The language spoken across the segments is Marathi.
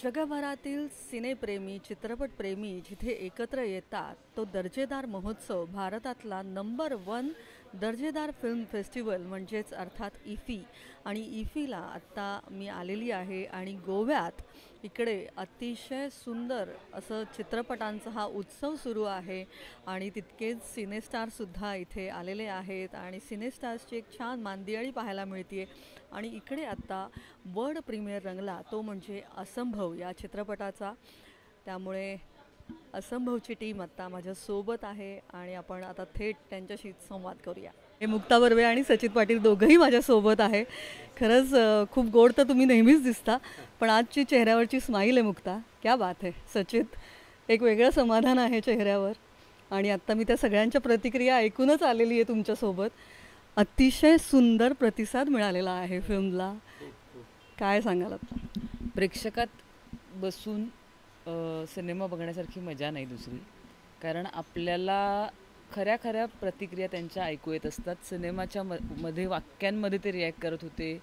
जगभरातील सिनेप्रेमी चित्रपटप्रेमी जिथे एकत्र येतात तो दर्जेदार महोत्सव भारतातला नंबर वन दर्जेदार फिल्म फेस्टिवल म्हणजेच अर्थात इफी. आणि इफीला आत्ता मी आलेली आहे आणि गोव्यात इकडे अतिशय सुंदर असं चित्रपटांचा हा उत्सव सुरू आहे आणि तितकेच सिनेस्टारसुद्धा इथे आलेले आहेत आणि सिनेस्टार्सची एक छान मांदियाळी पाहायला मिळते. आणि इकडे आत्ता वर्ल्ड प्रीमियर रंगला तो म्हणजे असंभव या चित्रपटाचा. त्यामुळे असंभवची टीम आत्ता माझ्यासोबत आहे आणि आपण आता थेट त्यांच्याशी संवाद करूया. हे मुक्ता बर्वे आणि सचित पाटील दोघंही माझ्यासोबत आहे. खरंच खूप गोड तर तुम्ही नेहमीच दिसता, पण आजची चेहऱ्यावरची स्माईल आहे मुक्ता, क्या बात आहे. सचित, एक वेगळं समाधान आहे चेहऱ्यावर आणि आत्ता मी त्या सगळ्यांच्या प्रतिक्रिया ऐकूनच आलेली आहे तुमच्यासोबत. अतिशय सुंदर प्रतिसाद मिळालेला आहे फिल्मला, काय सांगाल आता? प्रेक्षकात बसून सिनेमा बघण्यासारखी मजा नाही दुसरी. कारण आपल्याला खऱ्या खऱ्या प्रतिक्रिया त्यांच्या ऐकू येत असतात. सिनेमाच्या मध्ये वाक्यांमध्ये ते रिॲक्ट करत होते,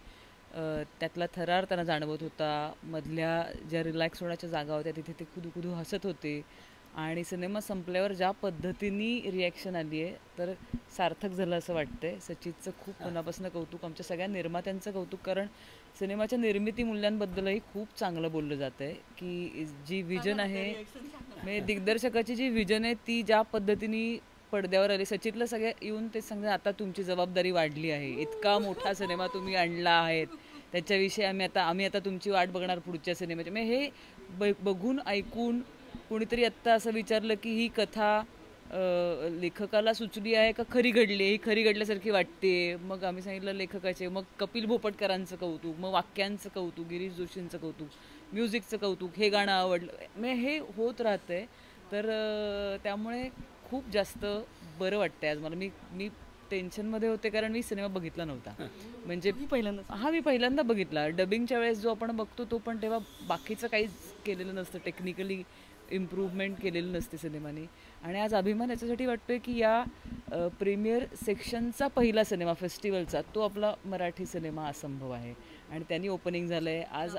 त्यातला थरार त्यांना जाणवत होता. मधल्या ज्या रिलॅक्स होण्याच्या जागा होत्या तिथे ते खुदू खुदू हसत होते. आणि सिनेमा संपल्यावर ज्या पद्धतीने रिॲक्शन आली आहे तर सार्थक झालं असं वाटतंय. सचितचं खूप मनापासून कौतुक, आमच्या सगळ्या निर्मात्यांचं कौतुक. कारण सिनेमाच्या निर्मिती मूल्यांबद्दलही खूप चांगलं बोललं जातं आहे की जी व्हिजन आहे, म्हणजे दिग्दर्शकाची जी व्हिजन आहे ती ज्या पद्धतीने पडद्यावर आली. सचितला सगळ्या येऊन ते सांगतात आता तुमची जबाबदारी वाढली आहे, इतका मोठा सिनेमा तुम्ही आणला आहे, त्याच्याविषयी आम्ही आता तुमची वाट बघणार पुढच्या सिनेमाची. म्हणजे हे बघून ऐकून कोणीतरी आत्ता असं विचारलं की ही कथा लेखकाला सुचली आहे का खरी घडली आहे, ही खरी घडल्यासारखी वाटते. मग आम्ही सांगितलं लेखकाचे, मग कपिल भोपटकरांचं कौतुक, मग वाक्यांचं कौतुक, गिरीश जोशींचं कौतुक, म्युझिकचं कौतुक, हे गाणं आवडलं, म्हणजे हे होत राहतंय. तर त्यामुळे खूप जास्त बरं वाटतंय आज मला. मी टेन्शनमध्ये होते कारण मी सिनेमा बघितला नव्हता. म्हणजे मी पहिल्यांदा बघितला. डबिंगच्या वेळेस जो आपण बघतो तो पण तेव्हा बाकीचं काहीच केलेलं नसतं, टेक्निकली इम्प्रूव्हमेंट केलेलं नसते सिनेमाने. आणि आज अभिमान याच्यासाठी वाटतोय की या प्रीमियर सेक्शनचा पहिला सिनेमा फेस्टिवलचा तो आपला मराठी सिनेमा असंभव आहे आणि त्यांनी ओपनिंग झालं आहे आज.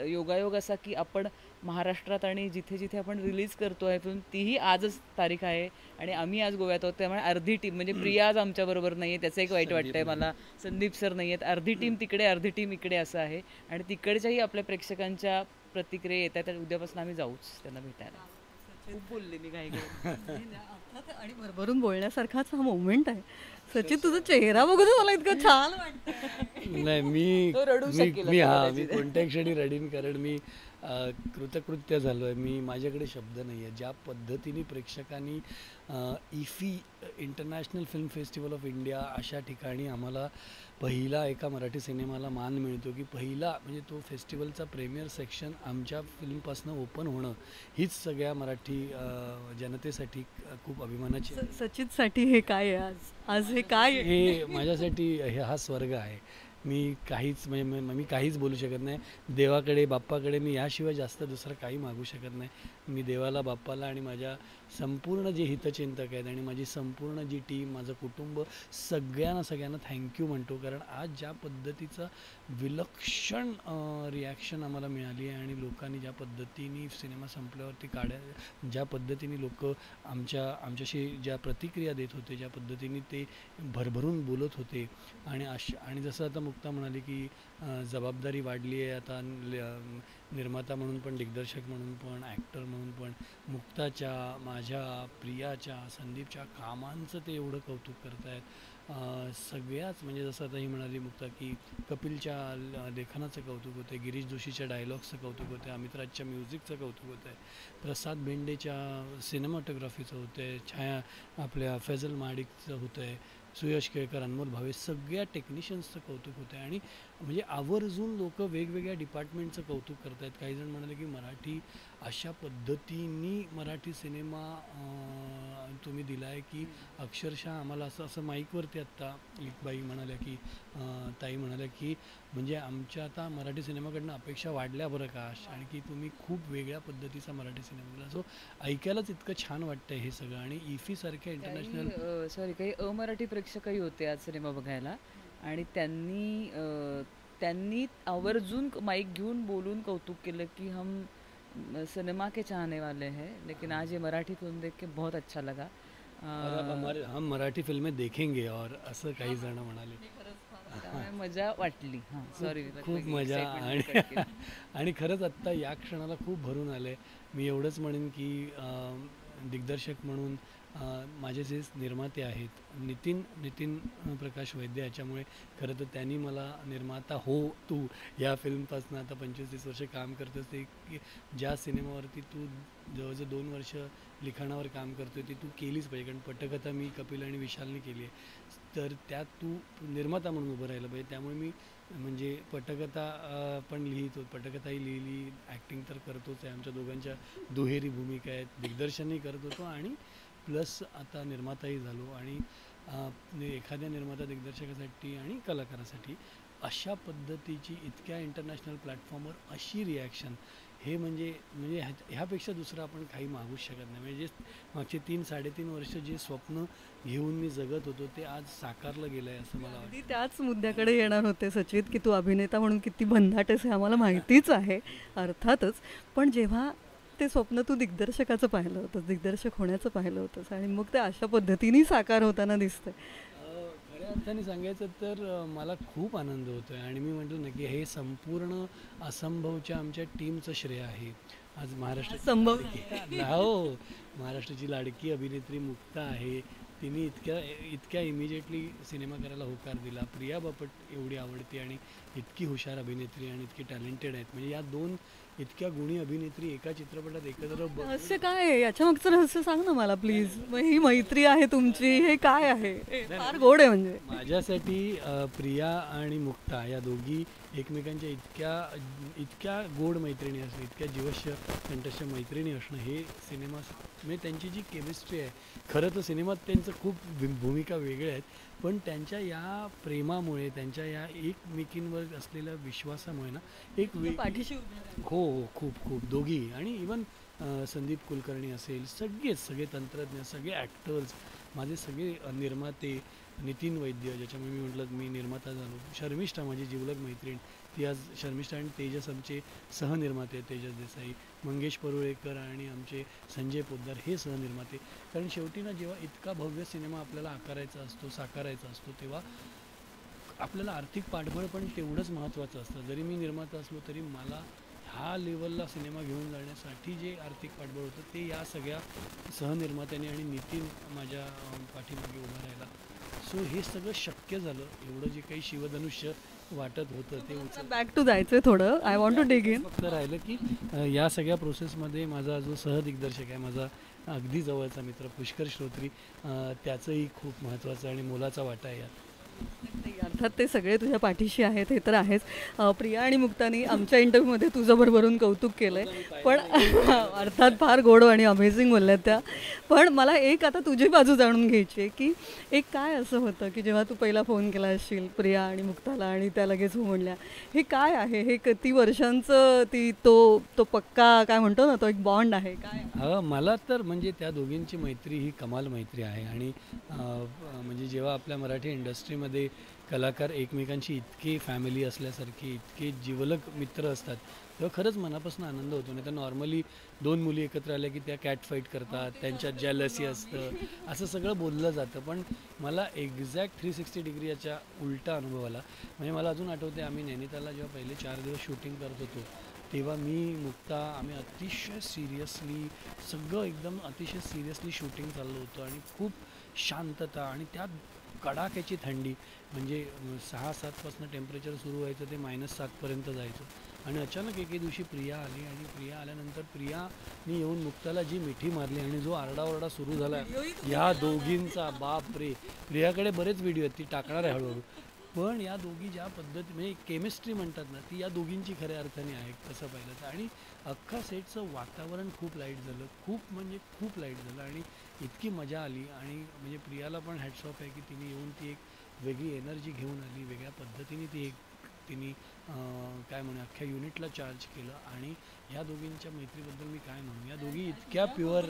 योगायोग असा की आपण महाराष्ट्रात आणि जिथे जिथे आपण रिलीज करतो आहे फिल्म तीही आजच तारीख आहे आणि आम्ही आज गोव्यात आहोत. त्यामुळे अर्धी टीम, म्हणजे प्रिया आज आमच्याबरोबर नाही आहे, त्याचं एक वाईट वाटतंय मला. संदीप सर नाही आहेत, अर्धी टीम तिकडे अर्धी टीम इकडे असं आहे. आणि तिकडच्याही आपल्या प्रेक्षकांच्या प्रतिक्रिया येतात तर उद्यापासून आम्ही जाऊच त्यांना भेटायला. खूप बोलले मी काही आणि भरभरून बोलण्यासारखाच हा मोमेंट आहे. सचिन, तुझा चेहरा बघून मला इतकं छान वाटतं. नाही, मी कोणत्याही क्षणी रडीन, कारण मी कृतकृत्य झालो आहे. माझ्याकडे शब्द नाही आहे. ज्या पद्धतीने प्रेक्षकांनी IFFI International Film Festival of India अशा ठिकाणी आम्हाला पहिला एका मराठी सिनेमाला मान मिळतो की पहिला म्हणजे तो फेस्टिवलचा प्रीमियर सेक्शन आमच्या फिल्मपासून ओपन होणं हीच सगळ्या मराठी जनतेसाठी खूप अभिमानाची. सचितसाठी हे काय आहे आज हे काय? हे माझ्यासाठी हा स्वर्ग आहे. मी काहीच बोलू शकत नाही. देवाकडे, बाप्पाकडे मी याशिवाय जास्त दुसरं काही मागू शकत नाही. मी देवाला, बाप्पाला आणि माझ्या संपूर्ण जे हितचिंतक आहेत आणि माझी संपूर्ण जी टीम, माझं कुटुंब, सगळ्यांना थँक्यू म्हणतो. कारण आज ज्या पद्धतीचं विलक्षण रिॲक्शन आम्हाला मिळाली आहे आणि लोकांनी ज्या पद्धतीने सिनेमा संपल्यावरती ज्या पद्धतीने लोक आमच्याशी ज्या प्रतिक्रिया देत होते, ज्या पद्धतीने ते भरभरून बोलत होते आणि जसं आता मुक्ता म्हणाली की जबाबदारी वाढली आहे आता, निर्माता म्हणून पण, दिग्दर्शक म्हणून पण, ॲक्टर म्हणून पण. मुक्ताच्या, माझ्या, प्रियाच्या, संदीपच्या कामांचं ते एवढं कौतुक करत आहेत. सगळ्याच, म्हणजे जसं आता ही म्हणाली मुक्ता की कपिलच्या लेखनाचं कौतुक होतं आहे, गिरीश जोशीच्या डायलॉग्सचं कौतुक होतं आहे, अमित राजच्या म्युझिकचं कौतुक होतं आहे, प्रसाद बेंडेच्या सिनेमॅटोग्राफीचं होतं आहे, छाया आपल्या फैजल महाडिकचं होतं आहे, सुयश केळकर, अनमोल भावे, सगळ्या टेक्निशियन्सचं कौतुक होतं आहे. आणि म्हणजे आवर्जून लोक वेगवेगळ्या डिपार्टमेंटचं कौतुक करत आहेत. काही जण म्हणाले की मराठी अशा पद्धतीने मराठी सिनेमा तुम्ही दिला आहे की अक्षरशः आम्हाला असं माईकवरती आत्ता एक बाई म्हणाल्या की ताई म्हणाल्या की म्हणजे आमच्या आता मराठी सिनेमाकडनं अपेक्षा वाढल्या बरं का, आणि की तुम्ही खूप वेगळ्या पद्धतीचा मराठी सिनेमा दिला. सो ऐकायलाच इतकं छान वाटतं हे सगळं. आणि इफी सारख्या इंटरनॅशनल काही अमराठी प्रेक्षकही होते आज सिनेमा बघायला आणि त्यांनी त्यांनी आवर्जून माईक घेऊन बोलून कौतुक केलं की हम सिनेमा के चाहने वाले हैं, लेकिन आज ये मराठी फिल्म देख के बहुत अच्छा लगा. और अब हम मराठी फिल्में देखेंगे और असं काही जण म्हणाले. त्यामुळे मजा वाटली. हां, सॉरी. खूप मजा आणि खरंच आत्ता या क्षणाला खूप भरून आलं आहे. मी एवढंच म्हणेन की दिग्दर्शक म्हणून माझे जे निर्माते आहेत नितीन प्रकाश वैद्य, याच्यामुळे खरं तर त्यांनी मला निर्माता हो तू या फिल्मपासून आता 25-30 वर्ष काम करतोस, ते की ज्या सिनेमावरती तू जवळजवळ 2 वर्ष लिखाणावर काम करतोय ती तू केलीच पाहिजे. कारण पटकथा मी कपिल आणि विशालने केली आहे, तर त्यात तू निर्माता म्हणून उभं राहिलं पाहिजे. त्यामुळे मी म्हणजे पटकथा पण लिहितो, पटकथाही लिहिली, ॲक्टिंग तर करतोच आहे, आमच्या दोघांच्या दुहेरी भूमिका आहेत, दिग्दर्शनही करत होतो आणि प्लस आता निर्माताही झालो. आणि एखाद्या निर्माता दिग्दर्शकासाठी आणि कलाकारासाठी अशा पद्धतीची इतक्या इंटरनॅशनल प्लॅटफॉर्मवर अशी रिॲक्शन, हे म्हणजे ह्यापेक्षा दुसरं आपण काही मागूच शकत नाही. म्हणजे मागचे 3-3.5 वर्ष जे स्वप्न घेऊन मी जगत होतो ते आज साकारलं गेलं आहे असं मला वाटतं. अगदी त्याच मुद्द्याकडे येणार होते सचित, की तू अभिनेता म्हणून किती भन्नाट आहेस हे आम्हाला माहितीच आहे अर्थातच. पण जेव्हा ते स्वप्न तू दिग्दर्शकाचं पाहिलं होतंस, दिग्दर्शक होण्याचं पाहिलं होतंस आणि मग ते अशा पद्धतीने साकार होताना दिसतंय, खऱ्या अर्थाने सांगायचं तर मला खूप आनंद होतो आहे. आणि मी म्हटलं ना की हे संपूर्ण असंभवच्या आमच्या टीमचं श्रेय आहे. आज संभव हो, महाराष्ट्राची लाडकी अभिनेत्री मुक्ता आहे, तिने इतक्या इमिजिएटली सिनेमा करायला होकार दिला. प्रिया बापट एवढी आवडती आणि इतकी हुशार अभिनेत्री आणि इतकी टॅलेंटेड आहेत. म्हणजे या 2 इतक्या गुणी अभिनेत्री एका चित्रपटात एकत्र रहस्य काय आहे याच्या मागचं रहस्य सांग ना मला प्लीज. ही मैत्री आहे तुमची, हे काय आहे? फार गोड आहे. म्हणजे माझ्यासाठी प्रिया आणि मुक्ता या दोघी एकमेकांच्या इतक्या गोड मैत्रिणी असणं, इतक्या जीवश्य कंठस्थ मैत्रिणी असणं, हे सिनेमा म्हणजे त्यांची जी केमिस्ट्री आहे. खरं तर सिनेमात त्यांचं खूप भूमिका वेगळ्या आहेत, पण त्यांच्या या प्रेमामुळे, त्यांच्या या एकमेकींवर असलेल्या विश्वासामुळे ना एक पाठीशी हो खूप दोघी. आणि इवन संदीप कुलकर्णी असेल, सगळे तंत्रज्ञ, सगळे ॲक्टर्स, माझे सगळे निर्माते, नितीन वैद्य ज्याच्यामुळे मी म्हटलं मी निर्माता झालो, शर्मिष्ठा माझी जिवलग मैत्रीण, ती आज शर्मिष्ठा आणि तेजस आमचे सहनिर्माते, तेजस देसाई, मंगेश परुळेकर आणि आमचे संजय पोद्दार हे सहनिर्माते. कारण शेवटी ना जेव्हा इतका भव्य सिनेमा आपल्याला साकारायचा असतो तेव्हा आपल्याला आर्थिक पाठबळ पण तेवढंच महत्त्वाचं असतं. जरी मी निर्माता असलो तरी मला ह्या लेवलला सिनेमा घेऊन जाण्यासाठी जे आर्थिक पाठबळ होतं ते या सगळ्या सहनिर्मात्यांनी आणि नितीन माझ्या पाठीमागे उभा राहिला. सो हे सगळं शक्य झालं. एवढं जे काही शिवधनुष्य वाटत होतं ते बॅक टू जायचं थोडं. I want to dig in. फक्त राहिलं की या सगळ्या प्रोसेसमध्ये माझा जो सहदिग्दर्शक आहे, माझा अगदी जवळचा मित्र पुष्कर श्रोत्री, त्याचंही खूप महत्त्वाचं आणि मोलाचा वाटा आहे यात. अर्थात ते सगळे तुझ्या पाठीशी आहेत, हे तर आहेच. प्रिया आणि मुक्तानी आमच्या इंटरव्ह्यूमध्ये तुझं भरभरून कौतुक केलं आहे, पण अर्थात फार गोड आणि अमेझिंग बोलल्यात त्या. पण मला एक आता तुझी बाजू जाणून घ्यायची आहे की एक काय असं होतं की जेव्हा तू पहिला फोन केला असशील प्रिया आणि मुक्ताला आणि त्या लगेच हो म्हणल्या, हे काय आहे? हे किती वर्षांचं तो पक्का काय म्हणतो ना, तो एक बॉन्ड आहे काय? मला तर म्हणजे त्या दोघींची मैत्री ही कमाल मैत्री आहे. आणि म्हणजे जेव्हा आपल्या मराठी इंडस्ट्रीमध्ये कलाकार एकमेकांशी इतके फॅमिली असल्यासारखे इतके जिवलग मित्र असतात तेव्हा खरंच मनापासून आनंद होतो. नाही तर नॉर्मली 2 मुली एकत्र आल्या की त्या कॅट फाईट करतात, त्यांच्यात जॅलसी असतं, असं सगळं बोललं जातं. पण मला एक्झॅक्ट 360 डिग्री याच्या उलटा अनुभव आला. म्हणजे मला अजून आठवते आम्ही नैनितालला जेव्हा पहिले 4 दिवस शूटिंग करत होतो तेव्हा मुक्ता आम्ही अतिशय सिरियसली सगळं एकदम अतिशय सिरियसली शूटिंग चाललं होतं आणि खूप शांतता आणि त्यात कडाक्याची थंडी. म्हणजे 6-7पासून टेम्परेचर सुरू व्हायचं ते -7पर्यंत जायचं. आणि अचानक एके दिवशी प्रिया आली आणि प्रिया आल्यानंतर प्रियाने येऊन मुक्ताला जी मिठी मारली आणि जो आरडाओरडा सुरू झाला या दोघींचा, बाप रे. प्रियाकडे बरेच व्हिडिओ आहेत, ती टाकणार आहे हळूहळू. पण या दोघी ज्या पद्धती म्हणजे केमिस्ट्री म्हणतात ना, ती या दोघींची खऱ्या अर्थाने आहे तसं पाहिलं तर. आणि अख्खा सेटचं वातावरण खूप लाईट झालं, खूप लाईट झालं आणि इतकी मजा आली. आणि म्हणजे प्रियाला पण हॅट्स ऑफ आहे की तिने येऊन ती एक वेगळी एनर्जी घेऊन आली, वेगळ्या पद्धतीने तिने काय म्हणू अख्ख्या युनिटला चार्ज केलं. आणि ह्या दोघींच्या मैत्रीबद्दल मी काय म्हणू, या दोघी इतक्या प्युअर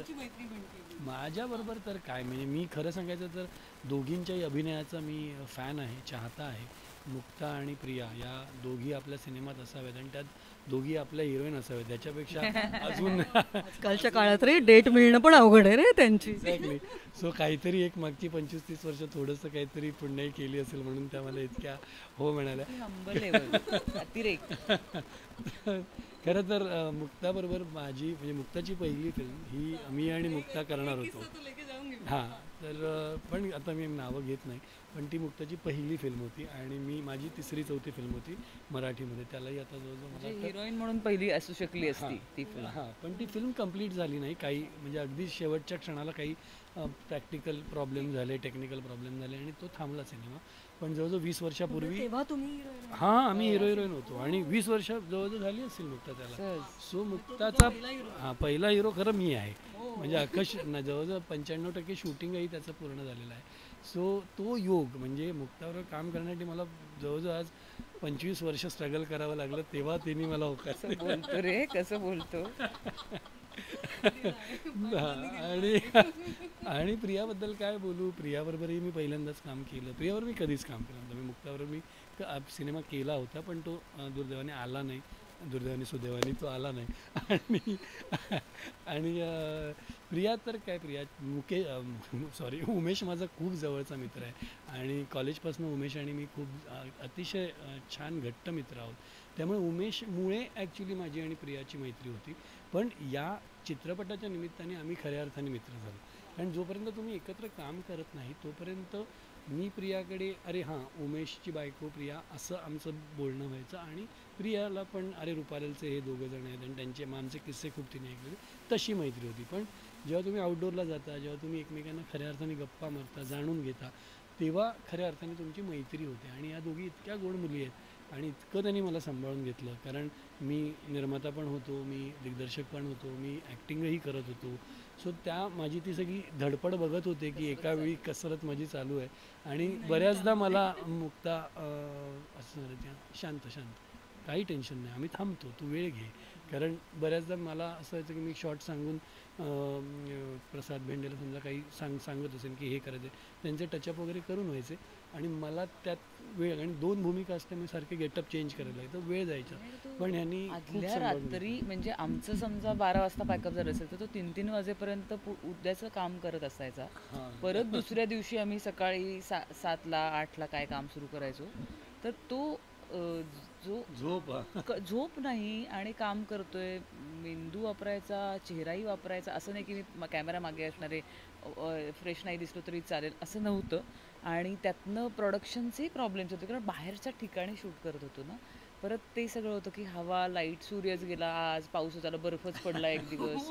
माझ्याबरोबर तर काय म्हणजे मी खरं सांगायचं तर दोघींच्याही अभिनयाचा मी फॅन आहे, चाहता आहे. मुक्ता आणि प्रिया या दोघी आपल्या सिनेमात असाव्यात आणि त्यात दोघी आपल्या हिरोईन असाव्यात. त्याच्यापेक्षा अजून आजकालच्या काळात रे डेट मिळणं पण अवघड आहे रे त्यांची. एक्झॅक्टली. सो काहीतरी एक मागची 25-30 वर्ष थोडंसं काहीतरी पुण्याई केली असेल म्हणून त्या मला इतक्या हो म्हणाल्या. अतिरेक. खरं तर मुक्ताबरोबर माझी म्हणजे मुक्ताची पहिली फिल्म ही मी आणि मुक्ता करणार होतो. हां, तर पण आता मी नावं घेत नाही, पण ती मुक्ताची पहिली फिल्म होती आणि माझी 3री-4थी फिल्म होती मराठीमध्ये. त्यालाही आता जवळजवळ मला वाटतं हिरोईन म्हणून पहिली असू शकली असती ती फिल्म. हां, पण ती फिल्म कंप्लीट झाली नाही. काही म्हणजे अगदी शेवटच्या क्षणाला काही प्रॅक्टिकल प्रॉब्लेम झाले, टेक्निकल प्रॉब्लेम झाले आणि तो थांबला सिनेमा. पण जवळजवळ 20 वर्षापूर्वी तेव्हा तुम्ही हां, आम्ही हिरोईन होतो आणि 20 वर्ष जवळजवळ झाली असतील मुक्ता त्याला. सो मुक्ताचा पहिला हिरो खरं मी आहे. म्हणजे जवळजवळ 95% शूटिंगही त्याचं पूर्ण झालेलं आहे. सो तो योग म्हणजे मुक्तावर काम करण्यासाठी मला जवळजवळ आज 25 वर्ष स्ट्रगल करावं लागलं, तेव्हा त्यांनी मला होकार. कसं बोलतो रे, कसं बोलतो. आणि प्रियाबद्दल काय बोलू, प्रियाबरोबरही मी पहिल्यांदाच काम केलं. प्रियावर मी कधीच काम केलं नव्हतं. मी मुक्ताबरोबर मी सिनेमा केला होता, पण तो दुर्दैवाने आला नाही. दुर्दैवाने सुदैवाने तो आला नाही. आणि प्रिया तर काय, प्रिया उमेश माझा खूप जवळचा मित्र आहे आणि कॉलेजपासून उमेश आणि मी खूप अतिशय छान घट्ट मित्र आहोत. त्यामुळे उमेशमुळे ॲक्च्युली माझी आणि प्रियाची मैत्री होती. पण या चित्रपटाच्या निमित्ताने आम्ही खऱ्या अर्थाने मित्र झालो. कारण जोपर्यंत तुम्ही एकत्र काम करत नाही तोपर्यंत मी प्रियाकडे अरे हां उमेशची बायको प्रिया असं आमचं बोलणं व्हायचं आणि प्रियाला पण अरे रुपारेलचे हे दोघं जण आहेत आणि त्यांचे आमचे किस्से खूप तिने ऐकले, तशी मैत्री होती. पण जेव्हा तुम्ही आउटडोअरला जाता, जेव्हा तुम्ही एकमेकांना खऱ्या अर्थाने गप्पा मारता, जाणून घेता, तेव्हा खऱ्या अर्थाने तुमची मैत्री होते. आणि या दोघी इतक्या गोड मुली आहेत आणि इतकं त्यांनी मला सांभाळून घेतलं. कारण मी निर्माता पण होतो, मी दिग्दर्शक पण होतो, मी ॲक्टिंगही करत होतो. सो त्या माझी ती सगळी धडपड बघत होते की एका वेळी कसरत माझी चालू आहे. आणि बऱ्याचदा मला मुक्ता असं झालं त्या शांत काही टेन्शन नाही, आम्ही थांबतो, तू वेळ घे. कारण बऱ्याचदा मला असं व्हायचं की मी शॉर्ट सांगून प्रसाद भेंडेला समजा काही सांगत असेल की हे करायचं, त्यांचे टचअप वगैरे करून व्हायचे आणि मला त्यात वेळ आणि 2 भूमिका असल्यामुळे सारखे गेटअप चेंज करायला लागतं, वेळ जायचा. पण ह्यांनी आदल्या रात्री म्हणजे आमचं समजा 12 वाजता पॅकअप झालं असेल तर तो 3-3 वाजेपर्यंत उद्याचं काम करत असायचा. परत दुसऱ्या दिवशी आम्ही सकाळी 7ला 8ला काय काम सुरू करायचो. तर तो झोप नाही आणि काम करतोय, मेंदू वापरायचा, चेहराही वापरायचा. असं नाही की मी कॅमेरा मागे असणारे फ्रेश नाही दिसलो तरी चालेल असं नव्हतं. आणि त्यातनं प्रोडक्शनचेही प्रॉब्लेम्स होते कारण बाहेरच्या ठिकाणी शूट करत होतो ना. परत ते सगळं होतं की हवा, लाईट, सूर्यच गेला, आज पाऊसच आला, बर्फच पडला एक दिवस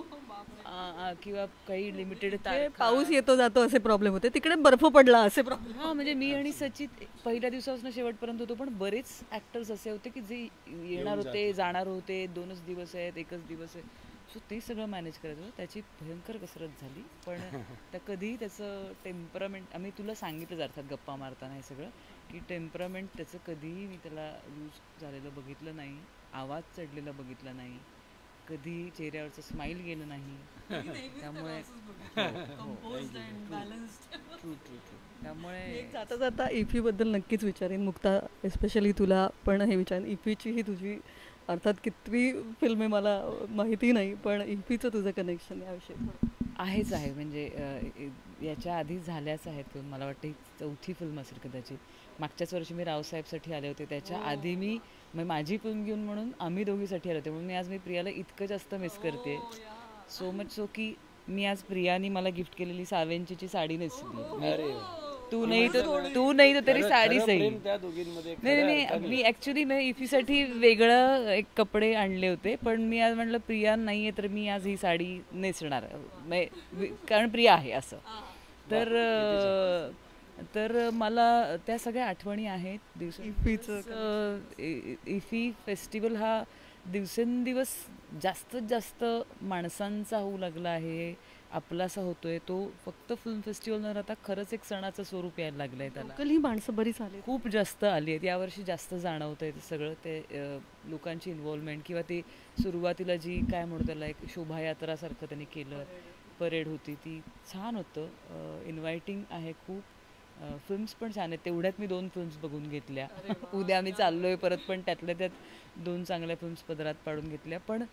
किंवा काही लिमिटेड पाऊस येतो जातो असे प्रॉब्लेम होते, तिकडे बर्फ पडला असे प्रॉब्लेम. हां, म्हणजे मी आणि सचित पहिल्या दिवसापासून शेवटपर्यंत होतो. पण बरेच ॲक्टर्स असे होते की जे येणार होते, जाणार होते, 2च दिवस आहेत, 1च दिवस आहे. सो ते सगळं मॅनेज करायचं, त्याची भयंकर कसरत झाली. पण त्या कधीही त्याचं टेम्परामेंट आम्ही तुला सांगितलं अर्थात गप्पा मारताना हे सगळं की टेम्परामेंट त्याचं कधीही मी त्याला लूज झालेलं बघितलं नाही, आवाज चढलेला बघितला नाही, कधी चेहऱ्यावरचं स्माईल गेलं नाही. त्यामुळे त्यामुळे जाता जाता इफीबद्दल नक्कीच विचारेन मुक्ता, एस्पेशली तुला पण हे विचारेन. इफीची ही तुझी अर्थात कितवी फिल्म आहे मला माहिती नाही, पण इफीचं तुझं कनेक्शन याविषयी आहेच आहे. म्हणजे याच्या आधी झाल्याच आहेत फिल्म, मला वाटतं ही 4थी फिल्म असेल कदाचित. मागच्याच वर्षी मी रावसाहेबसाठी आले होते, त्याच्या आधी मी माझी फिल्म घेऊन म्हणून आम्ही दोघीसाठी आले होते. म्हणून आज मी प्रियाला इतकं जास्त मिस करते. सो मच सो की मी आज प्रियानी मला गिफ्ट केलेली सावेंचीची साडी नेसली. तू नाही तर तरी साडी सही. नाही, मी ॲक्च्युली इफीसाठी वेगळं एक कपडे आणले होते, पण मी आज म्हटलं प्रिया नाही आहे तर मी आज ही साडी नेसणार कारण प्रिया आहे असं. तर मला त्या सगळ्या आठवणी आहेत दिवसाचं. इफी फेस्टिवल हा दिवसेंदिवस जास्तीत जास्त माणसांचा होऊ लागला आहे, आपलासा होतोय. तो फक्त फिल्म फेस्टिवल न राहता खरंच एक सणाचं स्वरूप यायला लागलं आहे त्याला. ही माणसं बरीच आली, खूप जास्त आली आहेत यावर्षी, जास्त जाणवतं आहे ते सगळं. ते लोकांची इन्व्हॉल्वमेंट किंवा ते सुरुवातीला जी काय म्हणू त्याला एक शोभायात्रासारखं त्यांनी केलं, परेड होती ती छान होतं, इन्व्हायटिंग आहे खूप. फिल्म्स पण छान आहेत. तेवढ्यात मी 2 फिल्म्स बघून घेतल्या. उद्या आम्ही चाललोय परत, पण त्यातल्या त्यात 2 चांगल्या फिल्म्स पदरात पाडून घेतल्या. पण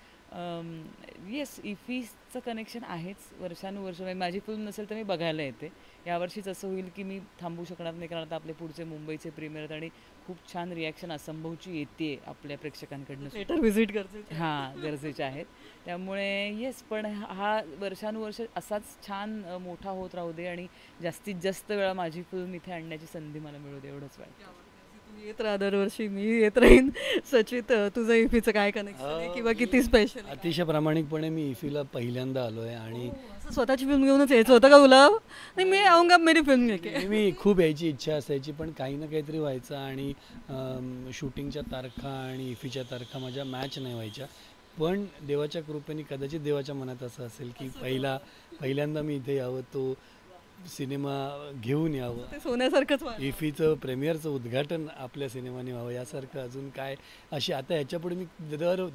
येस, इफीचं कनेक्शन आहेच वर्षानुवर्ष. म्हणजे माझी फिल्म नसेल तर मी बघायला येते. यावर्षीच असं होईल की मी थांबू शकणार नाही, कारण आता आपले पुढचे मुंबईचे प्रीमियर आहेत आणि खूप छान रिॲक्शन असंभवची येते आपल्या प्रेक्षकांकडनं. थिएटर व्हिजिट गरजेचं. हां, गरजेचे आहेत. त्यामुळे येस, पण हा वर्षानुवर्ष असाच छान मोठा होत राहू दे आणि जास्तीत जास्त वेळा माझी फिल्म इथे आणण्याची संधी मला मिळू दे, एवढंच वाटतं. तू येत राहा दरवर्षी, मी येत राहीन. सचित, तुझं इफीचं काय कनेक्शन आहे किंवा किती स्पेशल? अतिशय प्रामाणिकपणे मी इफीला पहिल्यांदा आलो आहे आणि स्वतःची फिल्म घेऊनच यायचं होतं का तुला? नाही, मी आऊंगा मेरी फिल्म लेके. मी खूप यायची इच्छा असायची, पण काही ना काहीतरी व्हायचं आणि शूटिंगच्या तारखा आणि इफीच्या तारखा माझ्या मॅच नाही व्हायच्या. पण देवाच्या कृपेने, कदाचित देवाच्या मनात असं असेल की पहिल्यांदा मी इथे यावं, तो सिनेमा घेऊन यावं, ते सोन्यासारखंच वाटलं. इफीचं प्रेमियरचं उद्घाटन आपल्या सिनेमाने व्हावं, यासारखं अजून काय. अशी आता याच्यापुढे मी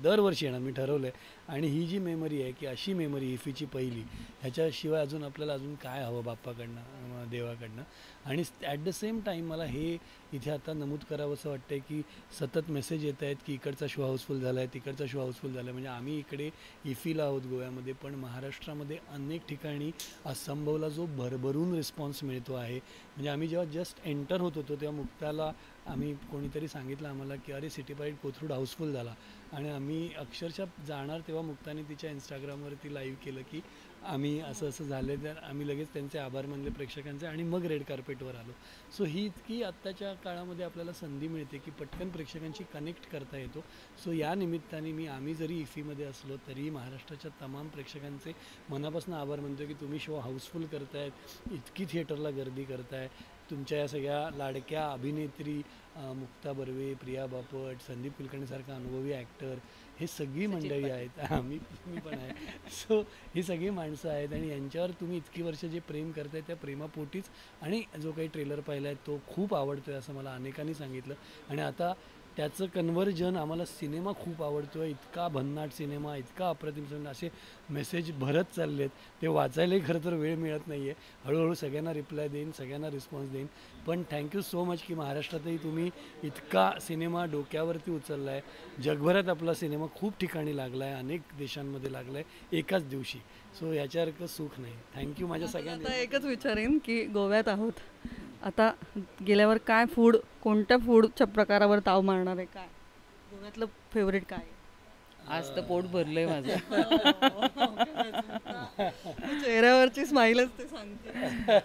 दरवर्षी येणार, मी ठरवलं आहे. आणि ही जी मेमरी आहे की अशी मेमरी इफीची पहिली, ह्याच्याशिवाय अजून आपल्याला अजून काय हवं बाप्पाकडनं, देवाकडनं. आणि ॲट द सेम टाईम मला हे इथे आता नमूद करावं असं वाटतं आहे की सतत मेसेज येत आहेत की इकडचा शो हाऊसफुल झाला आहे, तिकडचा शो हाऊसफुल झाला आहे. म्हणजे आम्ही इकडे इफीला आहोत गोव्यामध्ये, पण महाराष्ट्रामध्ये अनेक ठिकाणी असंभवला जो भरभरून रिस्पॉन्स मिळतो आहे. म्हणजे आम्ही जेव्हा जस्ट एंटर होत होतो तेव्हा मुक्ताला आम्ही कोणीतरी सांगितलं आम्हाला की अरे सिटी प्राईड कोथरूड हाऊसफुल झाला. आणि आम्ही अक्षरशः जाणार तेव्हा मुक्ताने तिच्या इंस्टाग्रामवरती लाईव्ह केलं की आम्ही असं असं झालं. तर आम्ही लगेच त्यांचे आभार मानले प्रेक्षकांचे आणि मग रेड कार्पेटवर आलो. सो ही इतकी आत्ताच्या काळामध्ये आपल्याला संधी मिळते की पटकन प्रेक्षकांशी कनेक्ट करता येतो. सो या निमित्ताने आम्ही जरी इफीमध्ये असलो तरी महाराष्ट्राच्या तमाम प्रेक्षकांचे मनापासून आभार मानतो की तुम्ही शो हाऊसफुल करतायत, इतकी थिएटरला गर्दी करताय. तुमच्या या सगळ्या लाडक्या अभिनेत्री मुक्ता बर्वे, प्रिया बापट, संदीप कुलकर्णीसारखा अनुभवी ॲक्टर, हे सगळी मंडळी आहेत. मी पण आहे. सो ही सगळी माणसं आहेत आणि यांच्यावर तुम्ही इतकी वर्ष जे प्रेम करताय त्या प्रेमापोटीच. आणि जो काही ट्रेलर पाहिला आहे तो खूप आवडतो आहे असं मला अनेकांनी सांगितलं. आणि आता त्याचं कन्व्हर्जन आम्हाला सिनेमा खूप आवडतो आहे, इतका भन्नाट सिनेमा, इतका अप्रतिम सिनेमा, असे मेसेज भरत चालले आहेत. ते वाचायलाही खरं तर वेळ मिळत नाही आहे. हळूहळू सगळ्यांना रिप्लाय देईन, सगळ्यांना रिस्पॉन्स देईन. पण थँक्यू सो मच की महाराष्ट्रातही तुम्ही इतका सिनेमा डोक्यावरती उचलला आहे. जगभरात आपला सिनेमा खूप ठिकाणी लागला आहे, अनेक देशांमध्ये लागला आहे एकाच दिवशी. सो याच्यासारखं सुख नाही. थँक्यू माझ्या सगळ्यांना. आता एकच विचारेन की गोव्यात आहोत आता, गेल्यावर काय फूड, कोणत्या फूडच्या प्रकारावर ताव मारणार आहे? काय गोव्यातलं फेवरेट काय आहे? आज तर पोट भरलंय माझं. चेहऱ्यावरची स्माईलच ते सांगते.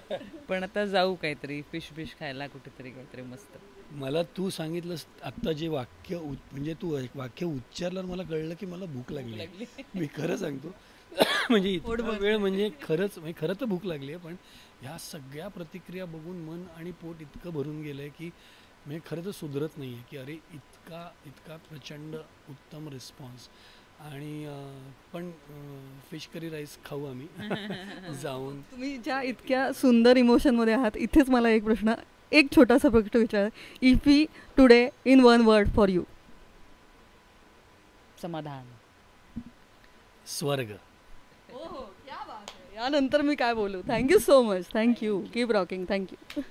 पण आता जाऊ काहीतरी फिश खायला कुठेतरी, काहीतरी मस्त. मला तू सांगितलंस आत्ता जे वाक्य म्हणजे तू वाक्य उच्चारल्यावर मला कळलं की मला भूक लागली. मी खरं सांगतो. म्हणजे इतका वेळ म्हणजे खरं तर भूक लागली आहे, पण ह्या सगळ्या प्रतिक्रिया बघून मन आणि पोट इतकं भरून गेलं आहे की म्हणजे खरं तर सुधरत नाही आहे की अरे इतका प्रचंड उत्तम रिस्पॉन्स. आणि पण फिश करी राईस खाऊ आम्ही जाऊन. तुम्ही ज्या इतक्या सुंदर इमोशनमध्ये आहात, इथेच मला एक प्रश्न, एक छोटासा प्रश्न विचार. IFFI today in one word for you. समाधान. स्वर्ग. यानंतर मी काय बोलू. Thank you so much. Thank you. Keep rocking. Thank you.